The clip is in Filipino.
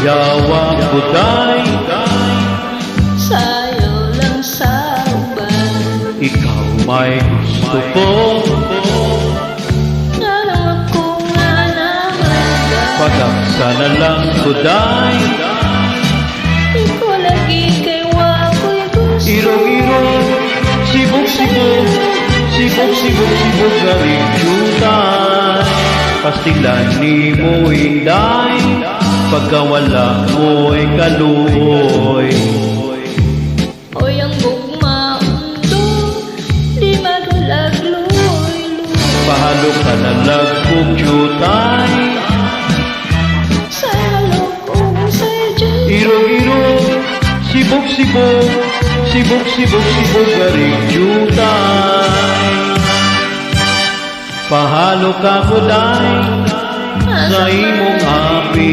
yawa ko day, sa'yo lang sa uban. ikaw may gusto ko, Alam ko nga naman pag-aksa na lang ko day, ikaw lagi kay wako'y gusto. irong-irong, sibok-sibok, sibok-sibok galing jutay, pastilan ni mo inday, pagkawala mo'y kaluoy. Hoy ang bugmaundo, di madulagloy. Pahalo ka na lagpog jutay, Sa halokong sa'yo dyan, irong-irong, sibok-sibok, sibok-sibok galing jutay. Pahalo ka ko day, sa imong api.